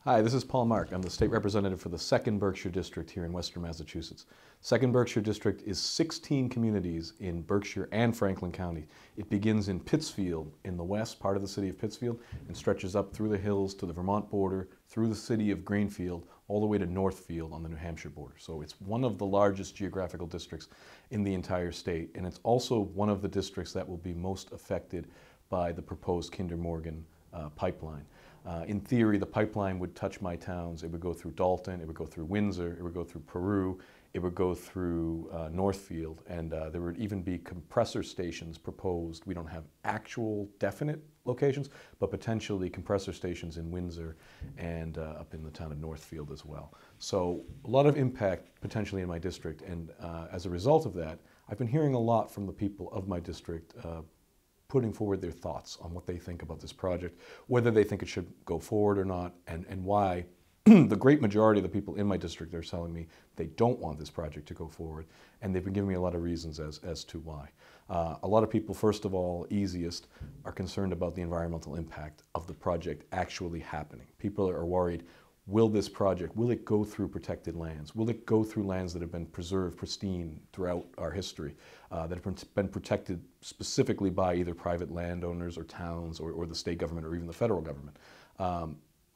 Hi, this is Paul Mark. I'm the state representative for the 2nd Berkshire District here in Western Massachusetts. 2nd Berkshire District is 16 communities in Berkshire and Franklin County. It begins in Pittsfield in the west, part of the city of Pittsfield, and stretches up through the hills to the Vermont border, through the city of Greenfield, all the way to Northfield on the New Hampshire border. So it's one of the largest geographical districts in the entire state, and it's also one of the districts that will be most affected by the proposed Kinder Morgan pipeline. In theory, the pipeline would touch my towns. It would go through Dalton, it would go through Windsor, it would go through Peru, it would go through Northfield, and there would even be compressor stations proposed. We don't have actual definite locations, but potentially compressor stations in Windsor and up in the town of Northfield as well. So a lot of impact potentially in my district, and as a result of that, I've been hearing a lot from the people of my district putting forward their thoughts on what they think about this project, whether they think it should go forward or not, and why. The great majority of the people in my district are telling me they don't want this project to go forward, and they've been giving me a lot of reasons as to why. A lot of people, first of all, easiest, are concerned about the environmental impact of the project actually happening. People are worried, will this project, will it go through protected lands? Will it go through lands that have been preserved pristine throughout our history, that have been protected specifically by either private landowners or towns or the state government or even the federal government?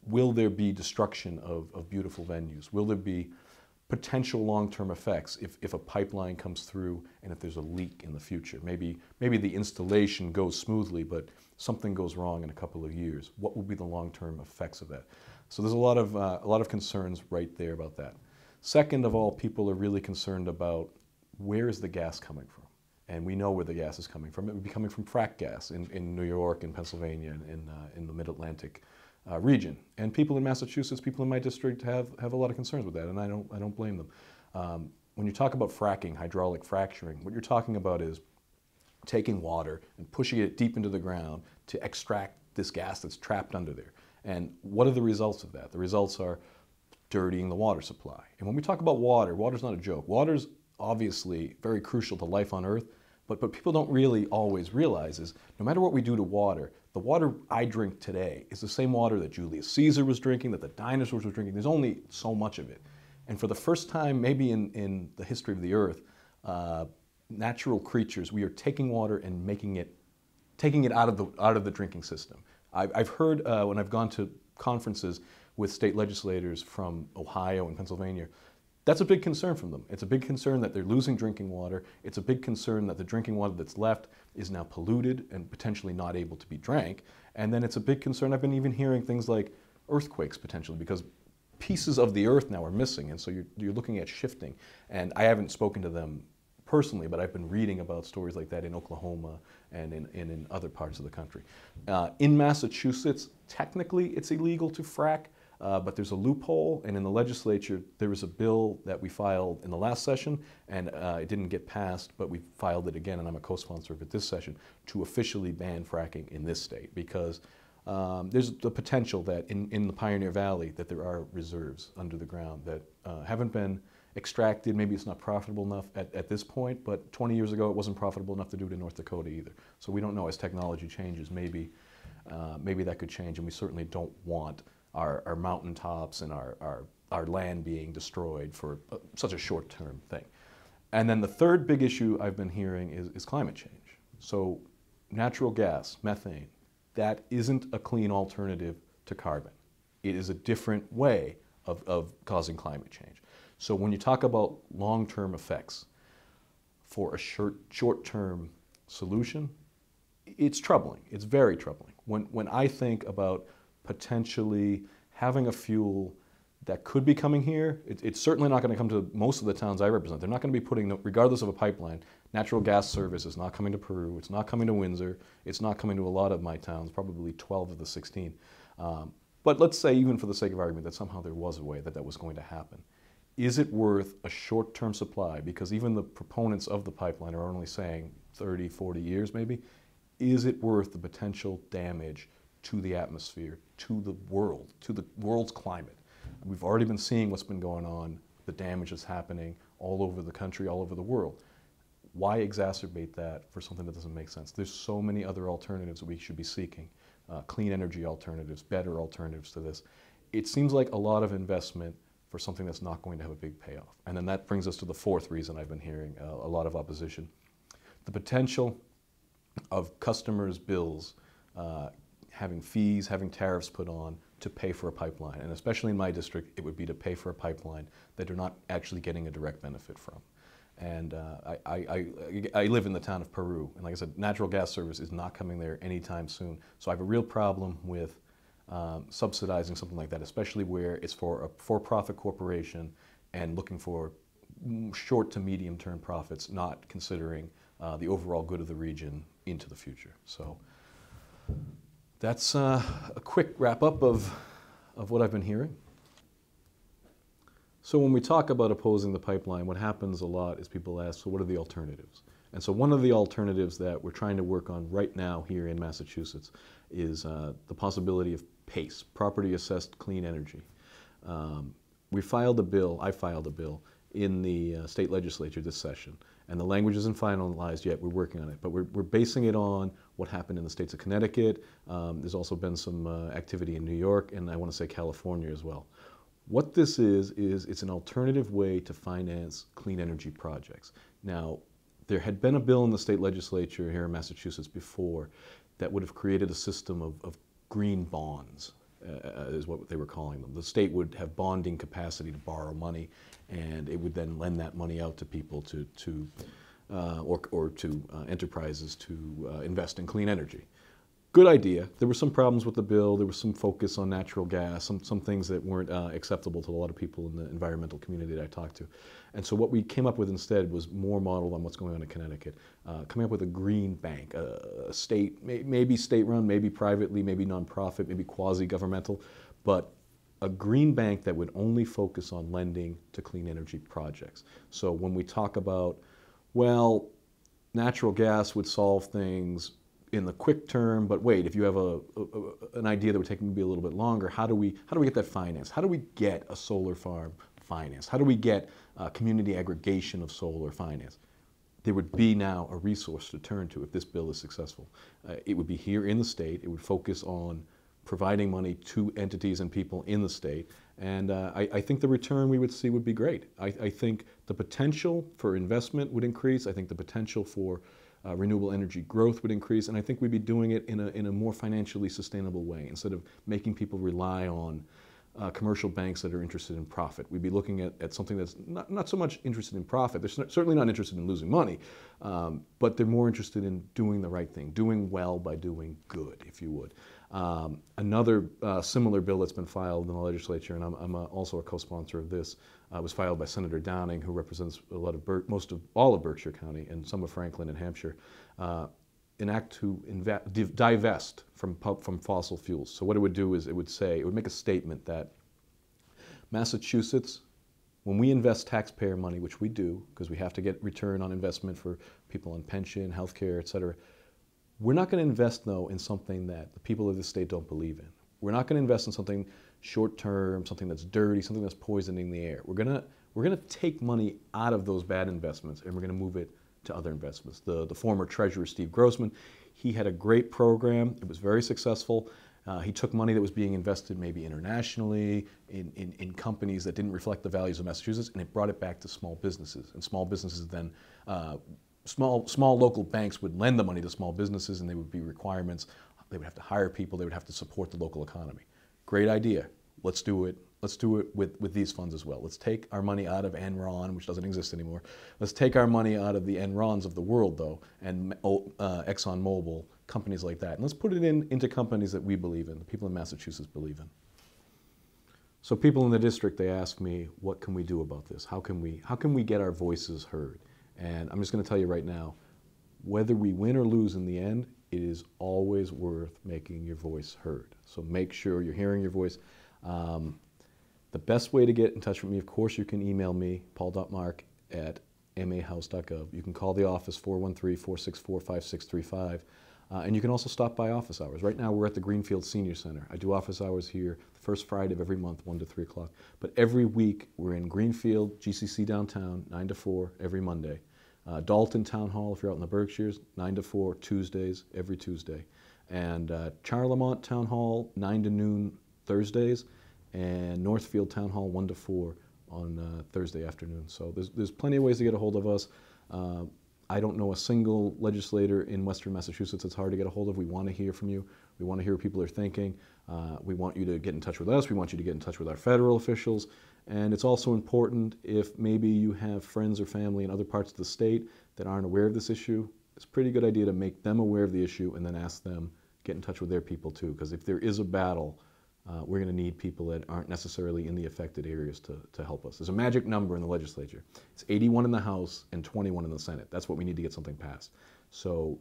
Will there be destruction of beautiful venues? Will there be potential long-term effects if a pipeline comes through and if there's a leak in the future? Maybe the installation goes smoothly, but something goes wrong in a couple of years. What will be the long-term effects of that? So there's a lot of concerns right there about that. Second of all, people are really concerned about where is the gas coming from? And we know where the gas is coming from. It would be coming from frack gas in New York and Pennsylvania and in the Mid-Atlantic region. And people in Massachusetts, people in my district have a lot of concerns with that, and I don't blame them. When you talk about fracking, hydraulic fracturing, what you're talking about is taking water and pushing it deep into the ground to extract this gas that's trapped under there. And what are the results of that? The results are dirtying the water supply. And when we talk about water, water's not a joke. Water's obviously very crucial to life on Earth, but what people don't really always realize is no matter what we do to water, the water I drink today is the same water that Julius Caesar was drinking, that the dinosaurs were drinking. There's only so much of it. And for the first time, maybe in the history of the Earth, natural creatures, we are taking water and taking it out of the drinking system. I've heard when I've gone to conferences with state legislators from Ohio and Pennsylvania, that's a big concern from them. It's a big concern that they're losing drinking water. It's a big concern that the drinking water that's left is now polluted and potentially not able to be drank. And then it's a big concern, I've been even hearing things like earthquakes potentially, because pieces of the earth now are missing, and so you're looking at shifting. And I haven't spoken to them personally, but I've been reading about stories like that in Oklahoma and in other parts of the country. In Massachusetts, technically it's illegal to frack, but there's a loophole, and in the legislature there was a bill that we filed in the last session, and it didn't get passed, but we filed it again, and I'm a co-sponsor of it this session, to officially ban fracking in this state, because there's the potential that in the Pioneer Valley that there are reserves under the ground that haven't been extracted. Maybe it's not profitable enough at this point, but 20 years ago it wasn't profitable enough to do it in North Dakota either. So we don't know, as technology changes, maybe that could change, and we certainly don't want our mountaintops and our land being destroyed for such a short-term thing. And then the third big issue I've been hearing is climate change. So natural gas, methane, that isn't a clean alternative to carbon. It is a different way of causing climate change. So when you talk about long-term effects for a short-term solution, it's troubling. It's very troubling. When I think about potentially having a fuel that could be coming here, it's certainly not going to come to most of the towns I represent. They're not going to be putting, regardless of a pipeline, natural gas service is not coming to Peru, it's not coming to Windsor, it's not coming to a lot of my towns, probably 12 of the 16. But let's say, even for the sake of argument, that somehow there was a way that was going to happen. Is it worth a short-term supply? Because even the proponents of the pipeline are only saying 30, 40 years maybe. Is it worth the potential damage to the atmosphere, to the world's climate? We've already been seeing what's been going on, the damage that's happening all over the country, all over the world. Why exacerbate that for something that doesn't make sense? There's so many other alternatives that we should be seeking, clean energy alternatives, better alternatives to this. it seems like a lot of investment for something that's not going to have a big payoff. And then that brings us to the fourth reason I've been hearing a lot of opposition. The potential of customers' bills having fees, having tariffs put on to pay for a pipeline. And especially in my district, it would be to pay for a pipeline that they're not actually getting a direct benefit from. And I live in the town of Peru, and like I said, natural gas service is not coming there anytime soon. So I have a real problem with subsidizing something like that, especially where it's for a for-profit corporation and looking for short to medium-term profits, not considering the overall good of the region into the future. So that's a quick wrap-up of what I've been hearing. So when we talk about opposing the pipeline, what happens a lot is people ask, so what are the alternatives? And so one of the alternatives that we're trying to work on right now here in Massachusetts is the possibility of PACE, Property Assessed Clean Energy. I filed a bill in the state legislature this session, and the language isn't finalized yet. We're working on it, but we're basing it on what happened in the states of Connecticut. There's also been some activity in New York, and I want to say California as well. What this is it's an alternative way to finance clean energy projects. Now, there had been a bill in the state legislature here in Massachusetts before that would have created a system of green bonds, is what they were calling them. The state would have bonding capacity to borrow money, and it would then lend that money out to people or to enterprises to invest in clean energy. Good idea. There were some problems with the bill. There was some focus on natural gas, some things that weren't acceptable to a lot of people in the environmental community that I talked to. And so what we came up with instead was more modeled on what's going on in Connecticut, coming up with a green bank, a state, maybe state-run, maybe privately, maybe nonprofit, maybe quasi-governmental, but a green bank that would only focus on lending to clean energy projects. So when we talk about, well, natural gas would solve things in the quick term, but wait, if you have an idea that would take maybe a little bit longer, how do we get that financed? How do we get a solar farm financed? How do we get community aggregation of solar financed? There would be now a resource to turn to if this bill is successful. It would be here in the state. It would focus on providing money to entities and people in the state, and I think the return we would see would be great. I think the potential for investment would increase. I think the potential for renewable energy growth would increase, and I think we'd be doing it in a more financially sustainable way instead of making people rely on commercial banks that are interested in profit. We'd be looking at something that's not so much interested in profit. They're certainly not interested in losing money, but they're more interested in doing the right thing, doing well by doing good, if you would. Another similar bill that's been filed in the legislature, and I'm also a co-sponsor of this, was filed by Senator Downing, who represents a lot of most of all of Berkshire County and some of Franklin and Hampshire, an act to divest from fossil fuels. So what it would do is it would make a statement that Massachusetts, when we invest taxpayer money, which we do because we have to get return on investment for people on pension, health care, et cetera, we're not going to invest, though, in something that the people of this state don't believe in. We're not going to invest in something short-term, something that's dirty, something that's poisoning the air. We're going to take money out of those bad investments, and we're going to move it to other investments. The former treasurer, Steve Grossman, he had a great program. It was very successful. He took money that was being invested maybe internationally in companies that didn't reflect the values of Massachusetts, and it brought it back to small businesses. And small businesses then small local banks would lend the money to small businesses, and there would be requirements. They would have to hire people. They would have to support the local economy. Great idea. Let's do it. Let's do it with these funds as well. Let's take our money out of Enron, which doesn't exist anymore. Let's take our money out of the Enrons of the world, though, and ExxonMobil, companies like that. And let's put it into companies that we believe in, the people in Massachusetts believe in. So people in the district, they ask me, what can we do about this? How can we get our voices heard? And I'm just going to tell you right now, whether we win or lose in the end, it is always worth making your voice heard. So make sure you're hearing your voice. The best way to get in touch with me, of course, you can email me, paul.mark@mahouse.gov. You can call the office, 413-464-5635. And you can also stop by office hours. Right now, we're at the Greenfield Senior Center. I do office hours here the first Friday of every month, 1 to 3 o'clock. But every week, we're in Greenfield, GCC downtown, 9 to 4, every Monday. Dalton Town Hall, if you're out in the Berkshires, 9 to 4, Tuesdays, every Tuesday. And Charlemont Town Hall, 9 to noon, Thursdays. and Northfield Town Hall 1 to 4 on Thursday afternoon. So there's plenty of ways to get a hold of us. I don't know a single legislator in Western Massachusetts that's hard to get a hold of. We want to hear from you. We want to hear what people are thinking. We want you to get in touch with us. We want you to get in touch with our federal officials. And it's also important if maybe you have friends or family in other parts of the state that aren't aware of this issue. It's a pretty good idea to make them aware of the issue and then ask them, get in touch with their people too. Because if there is a battle, we're going to need people that aren't necessarily in the affected areas to help us. There's a magic number in the legislature. It's 81 in the House and 21 in the Senate. That's what we need to get something passed. So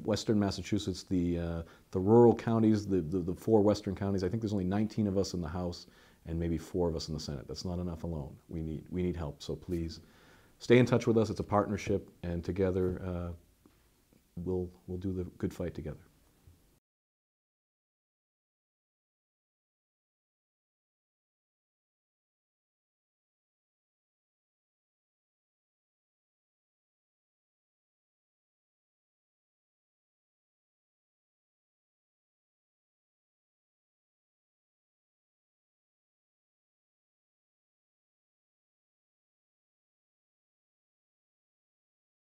Western Massachusetts, the rural counties, the 4 western counties, I think there's only 19 of us in the House and maybe 4 of us in the Senate. That's not enough alone. We need help. So please stay in touch with us. It's a partnership, and together we'll do the good fight together.